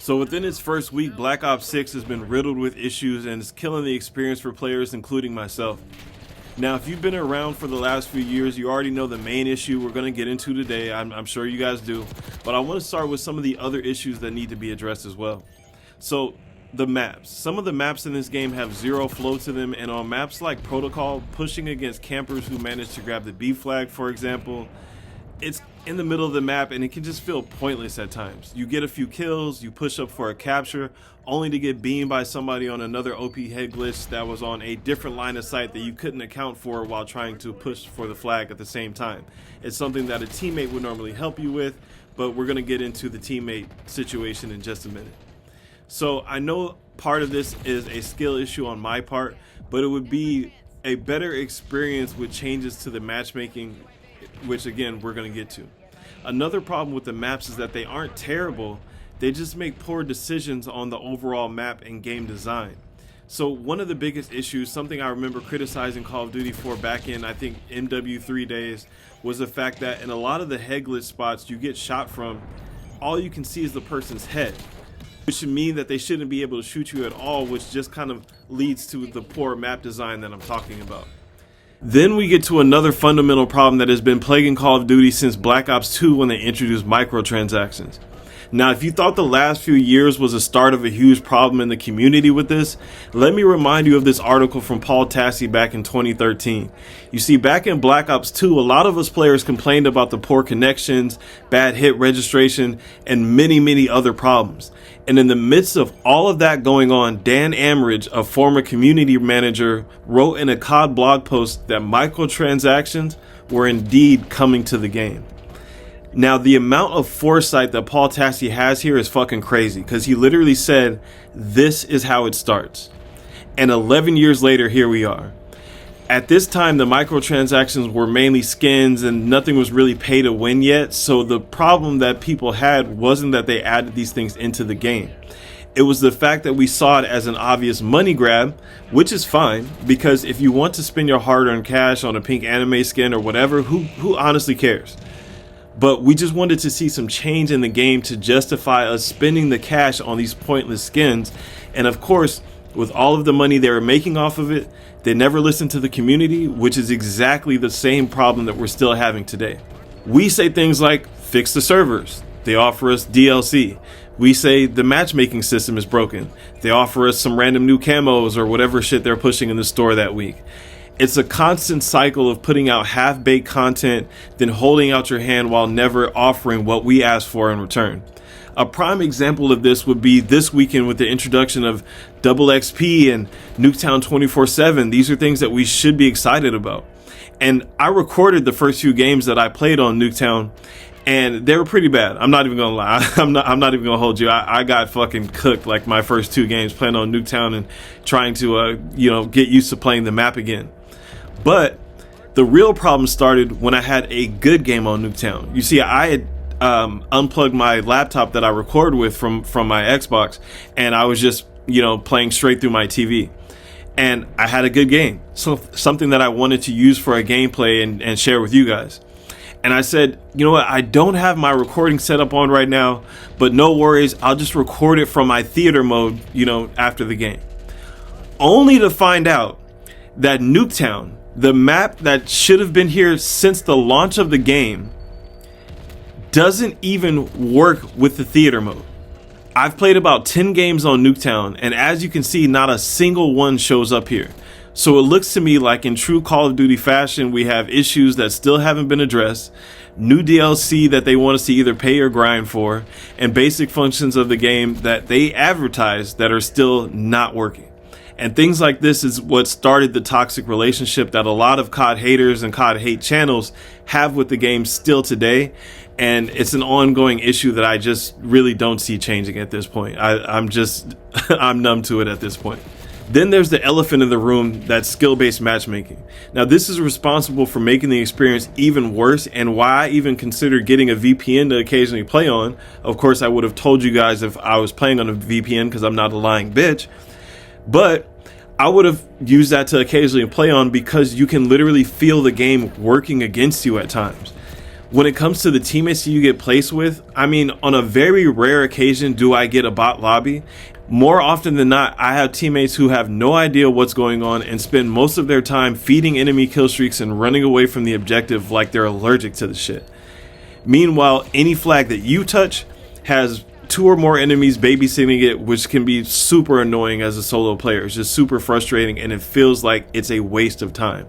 So within its first week, Black Ops 6 has been riddled with issues and is killing the experience for players, including myself. Now, if you've been around for the last few years, you already know the main issue we're going to get into today. I'm sure you guys do. But I want to start with some of the other issues that need to be addressed as well. So, the maps. Some of the maps in this game have zero flow to them, and on maps like Protocol, pushing against campers who manage to grab the B flag, for example, it's in the middle of the map and it can just feel pointless at times. You get a few kills, you push up for a capture, only to get beamed by somebody on another OP head glitch that was on a different line of sight that you couldn't account for while trying to push for the flag at the same time. It's something that a teammate would normally help you with, but we're going to get into the teammate situation in just a minute. So I know part of this is a skill issue on my part, but it would be a better experience with changes to the matchmaking, which again we're going to get to. Another problem with the maps is that they aren't terrible, they just make poor decisions on the overall map and game design. So one of the biggest issues, something I remember criticizing Call of Duty for back in I think MW3 days, was the fact that in a lot of the head glitch spots you get shot from, all you can see is the person's head, which should mean that they shouldn't be able to shoot you at all, which just kind of leads to the poor map design that I'm talking about. Then we get to another fundamental problem that has been plaguing Call of Duty since Black Ops 2 when they introduced microtransactions. Now, if you thought the last few years was the start of a huge problem in the community with this, let me remind you of this article from Paul Tassi back in 2013. You see, back in Black Ops 2, a lot of us players complained about the poor connections, bad hit registration, and many other problems. And in the midst of all of that going on, Dan Amridge, a former community manager, wrote in a COD blog post that microtransactions were indeed coming to the game. Now, the amount of foresight that Paul Tassi has here is fucking crazy, because he literally said, this is how it starts. And 11 years later, here we are. At this time, the microtransactions were mainly skins and nothing was really pay to win yet. So the problem that people had wasn't that they added these things into the game. It was the fact that we saw it as an obvious money grab, which is fine, because if you want to spend your hard-earned cash on a pink anime skin or whatever, who honestly cares? But we just wanted to see some change in the game to justify us spending the cash on these pointless skins. And of course, with all of the money they were making off of it, they never listened to the community, which is exactly the same problem that we're still having today. We say things like, fix the servers. They offer us DLC. We say the matchmaking system is broken. They offer us some random new camos or whatever shit they're pushing in the store that week. It's a constant cycle of putting out half-baked content, then holding out your hand while never offering what we ask for in return. A prime example of this would be this weekend with the introduction of Double XP and Nuketown 24/7. These are things that we should be excited about. And I recorded the first few games that I played on Nuketown, and they were pretty bad. I'm not even gonna lie. I'm not even gonna hold you. I got fucking cooked like my first two games playing on Nuketown and trying to get used to playing the map again. But the real problem started when I had a good game on Nuketown. You see, I had unplugged my laptop that I record with from my Xbox, and I was just playing straight through my TV, and I had a good game, so something that I wanted to use for a gameplay and share with you guys. And I said, you know what, I don't have my recording set up on right now, but no worries, I'll just record it from my theater mode after the game, only to find out that Nuketown, the map that should have been here since the launch of the game, doesn't even work with the theater mode. I've played about 10 games on Nuketown, and as you can see, not a single one shows up here. So it looks to me like in true Call of Duty fashion, we have issues that still haven't been addressed, new DLC that they want us to either pay or grind for, and basic functions of the game that they advertise that are still not working. And things like this is what started the toxic relationship that a lot of COD haters and COD hate channels have with the game still today. And it's an ongoing issue that I just really don't see changing at this point. I'm numb to it at this point. Then there's the elephant in the room, that's skill-based matchmaking. Now, this is responsible for making the experience even worse, and why I even considered getting a VPN to occasionally play on. Of course, I would have told you guys if I was playing on a VPN, because I'm not a lying bitch. But I would have used that to occasionally play on, because you can literally feel the game working against you at times. When it comes to the teammates you get placed with, I mean, on a very rare occasion do I get a bot lobby. More often than not, I have teammates who have no idea what's going on and spend most of their time feeding enemy kill streaks and running away from the objective like they're allergic to the shit. Meanwhile, any flag that you touch has 2 or more enemies babysitting it, which can be super annoying as a solo player. It's just super frustrating, and it feels like it's a waste of time.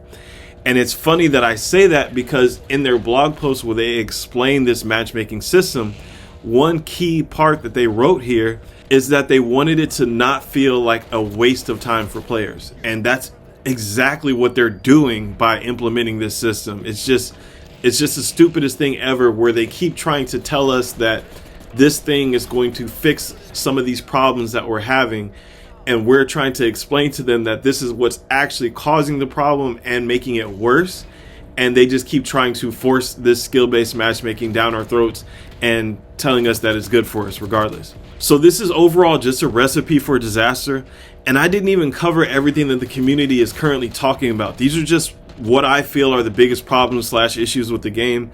And it's funny that I say that because in their blog post where they explain this matchmaking system, one key part that they wrote here is that they wanted it to not feel like a waste of time for players. And that's exactly what they're doing by implementing this system. It's just the stupidest thing ever, where they keep trying to tell us that this thing is going to fix some of these problems that we're having, and we're trying to explain to them that this is what's actually causing the problem and making it worse. And they just keep trying to force this skill-based matchmaking down our throats and telling us that it's good for us regardless. So this is overall just a recipe for disaster, and I didn't even cover everything that the community is currently talking about. These are just what I feel are the biggest problems / issues with the game.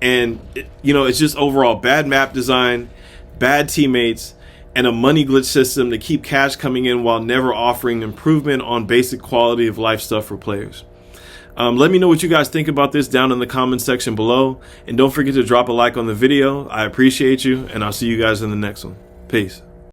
And it's just overall bad map design, bad teammates, and a money glitch system to keep cash coming in while never offering improvement on basic quality of life stuff for players. Let me know what you guys think about this down in the comment section below, and don't forget to drop a like on the video. I appreciate you, and I'll see you guys in the next one. Peace.